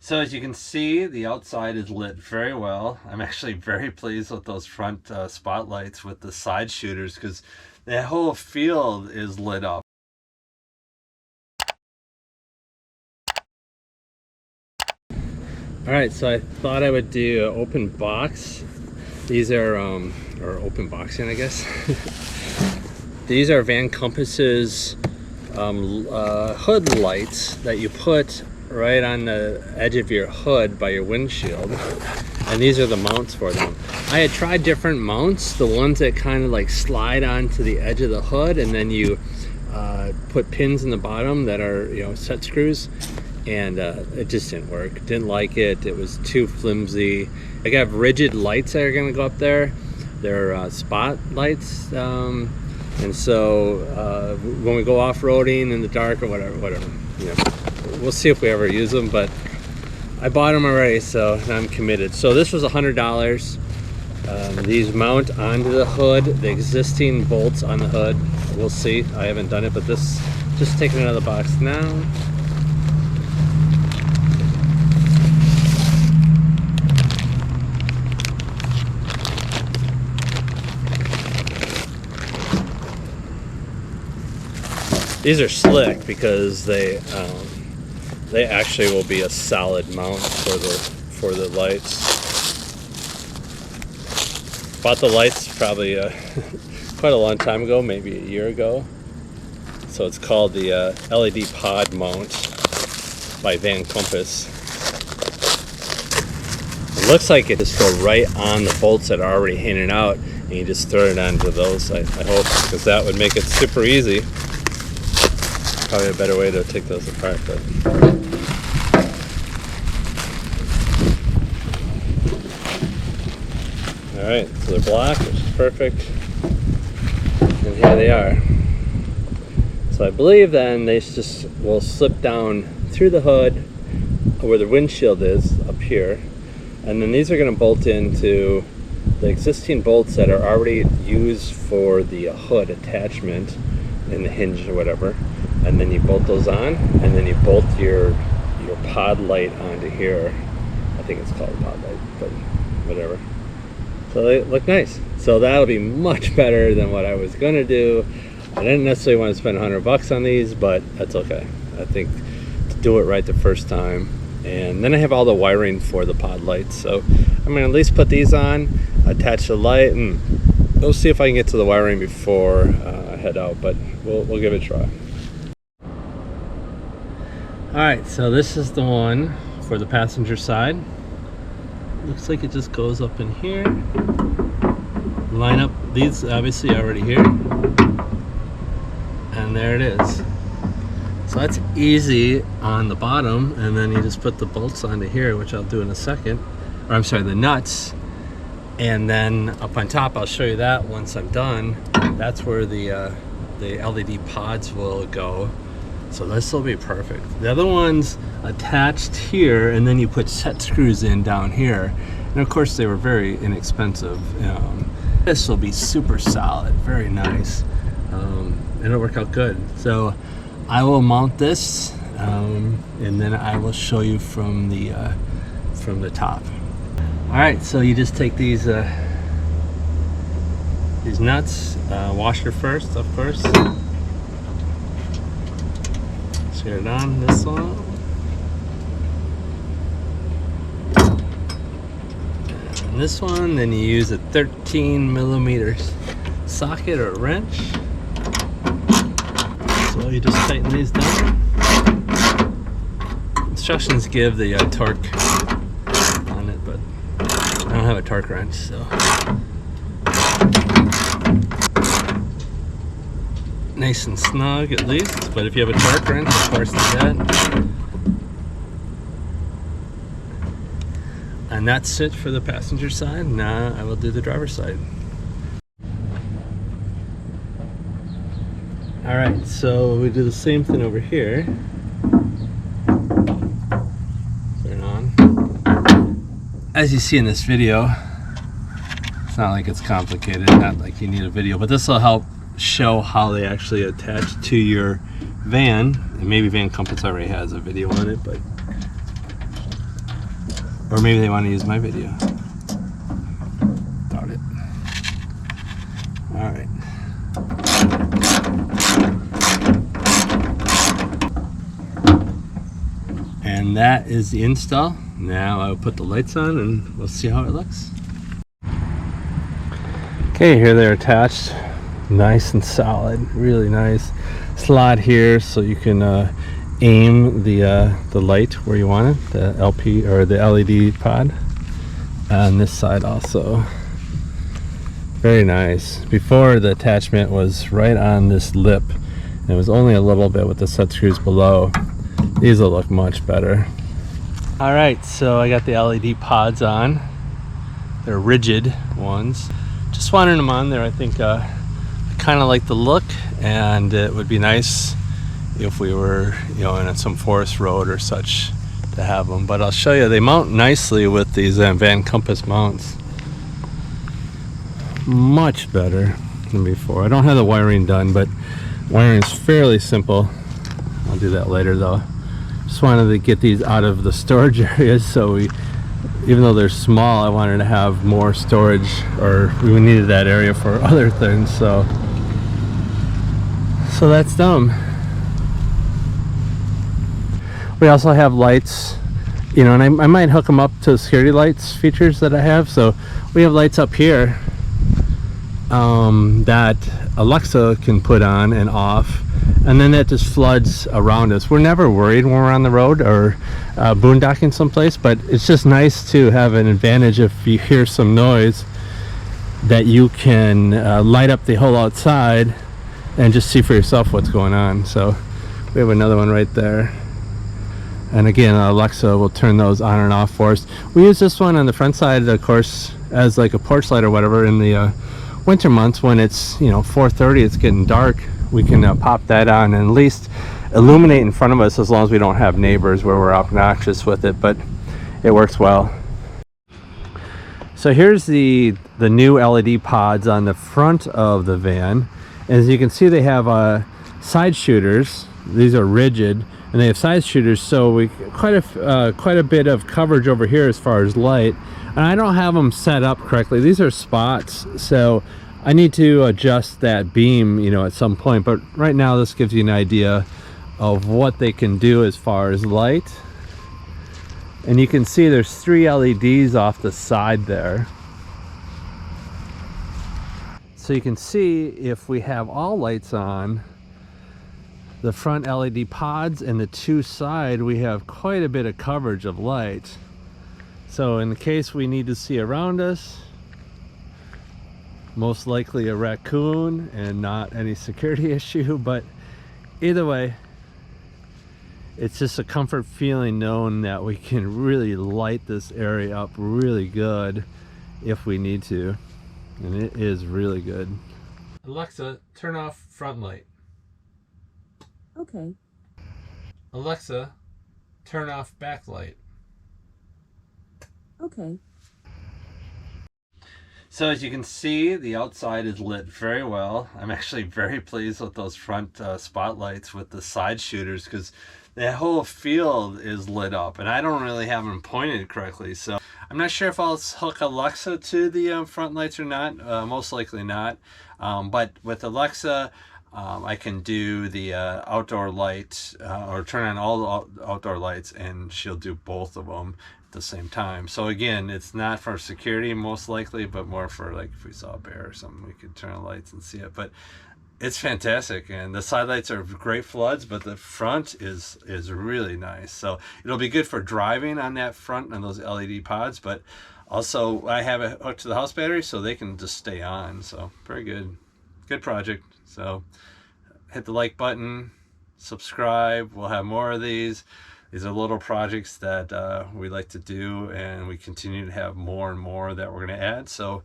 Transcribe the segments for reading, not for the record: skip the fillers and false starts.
So as you can see, the outside is lit very well. I'm actually very pleased with those front spotlights with the side shooters because the whole field is lit up. All right, so I thought I would do an open box. These are, or open boxing, I guess. These are Van Compass's hood lights that you put right on the edge of your hood by your windshield. And these are the mounts for them. I had tried different mounts, the ones that kind of like slide onto the edge of the hood, and then you put pins in the bottom that are, you know, set screws. And it just didn't work. Didn't like it. It was too flimsy. I got rigid lights that are going to go up there. They're spot lights, and so when we go off-roading in the dark or whatever, you know, we'll see if we ever use them. But I bought them already, so I'm committed. So this was $100. These mount onto the hood. The existing bolts on the hood. We'll see. I haven't done it, but this just taking it out of the box now. These are slick because they actually will be a solid mount for the lights. Bought the lights probably quite a long time ago, maybe a year ago. So it's called the LED pod mount by Van Compass. It looks like it just go right on the bolts that are already hanging out, and you just throw it onto those. I hope, because that would make it super easy. Probably a better way to take those apart, but all right, so they're black, which is perfect, and here they are. So I believe then they just will slip down through the hood where the windshield is up here, and then these are going to bolt into the existing bolts that are already used for the hood attachment in the hinge or whatever. And then you bolt those on, and then you bolt your pod light onto here. I think it's called a pod light, but whatever. So they look nice. So that'll be much better than what I was gonna do. I didn't necessarily want to spend $100 on these, but that's okay. I think to do it right the first time. And then I have all the wiring for the pod lights. So I'm gonna at least put these on, attach the light, and we'll see if I can get to the wiring before I head out, but we'll give it a try. Alright, so this is the one for the passenger side. Looks like it just goes up in here. Line up these obviously already here. And there it is. So that's easy on the bottom, and then you just put the bolts onto here, which I'll do in a second. Or I'm sorry, the nuts. And then up on top, I'll show you that once I'm done. That's where the LED pods will go. So this will be perfect. The other one's attached here, and then you put set screws in down here. And of course they were very inexpensive. This will be super solid, very nice. It'll work out good. So I will mount this, and then I will show you from the top. All right, so you just take these nuts, washer first, of course. Screw it on this one. And this one, then you use a 13mm socket or wrench. So you just tighten these down. Instructions give the torque on it, but I don't have a torque wrench, so. Nice and snug at least, but if you have a torque wrench, of course do that. And that's it for the passenger side. Now I will do the driver's side. Alright, so we do the same thing over here. Turn on. As you see in this video, it's not like it's complicated, not like you need a video, but this will help show how they actually attach to your van. And maybe Van Compass already has a video on it, but Or maybe they want to use my video. Doubt it. All right. And that is the install. Now I'll put the lights on and we'll see how it looks. Okay, here they're attached. Nice and solid, really nice. Slot here so you can aim the light where you want it, the LP or the LED pod. On this side also. Very nice. Before, the attachment was right on this lip, and it was only a little bit with the set screws below. These will look much better. All right, so I got the LED pods on. They're rigid ones. Just wanted them on there. I think I kind of like the look, and it would be nice if we were, you know, in some forest road or such to have them. But I'll show you, they mount nicely with these Van Compass mounts. Much better than before. I don't have the wiring done, but wiring is fairly simple. I'll do that later though. Just wanted to get these out of the storage areas, so we, even though they're small, I wanted to have more storage, or we needed that area for other things, so that's them. We also have lights, you know, and I might hook them up to the security lights features that I have. So we have lights up here that Alexa can put on and off, and then that just floods around us. We're never worried when we're on the road or boondocking someplace, but it's just nice to have an advantage if you hear some noise that you can light up the whole outside and just see for yourself what's going on. So we have another one right there. And again, Alexa will turn those on and off for us. We use this one on the front side, of course, as like a porch light or whatever in the winter months when it's, you know, 4:30, it's getting dark. We can pop that on and at least illuminate in front of us, as long as we don't have neighbors where we're obnoxious with it, but it works well. So here's the new LED pods on the front of the van. As you can see, they have side shooters. These are rigid, and they have side shooters, so we quite a bit of coverage over here as far as light. And I don't have them set up correctly. These are spots, so I need to adjust that beam, you know, at some point. But right now, this gives you an idea of what they can do as far as light. And you can see there's 3 LEDs off the side there. So you can see if we have all lights on, the front LED pods and the 2 side, we have quite a bit of coverage of light. So in the case we need to see around us, most likely a raccoon and not any security issue, but either way, it's just a comfort feeling knowing that we can really light this area up really good if we need to, and it is really good. Alexa, turn off front light. Okay. Alexa, turn off backlight. Okay. So as you can see, the outside is lit very well. I'm actually very pleased with those front spotlights with the side shooters, because the whole field is lit up, and I don't really have them pointed correctly. So I'm not sure if I'll hook Alexa to the front lights or not. Most likely not. But with Alexa, I can do the outdoor light or turn on all the outdoor lights, and she'll do both of them at the same time. So again, it's not for security most likely, but more for like if we saw a bear or something, we could turn on lights and see it. But it's fantastic, and the side lights are great floods, but the front is really nice. So it'll be good for driving on that front and those LED pods, but also I have it hooked to the house battery so they can just stay on. So very good project. So hit the like button, subscribe. We'll have more of these. These are little projects that we like to do, and we continue to have more and more that we're going to add. So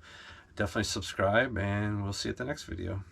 definitely subscribe, and we'll see you at the next video.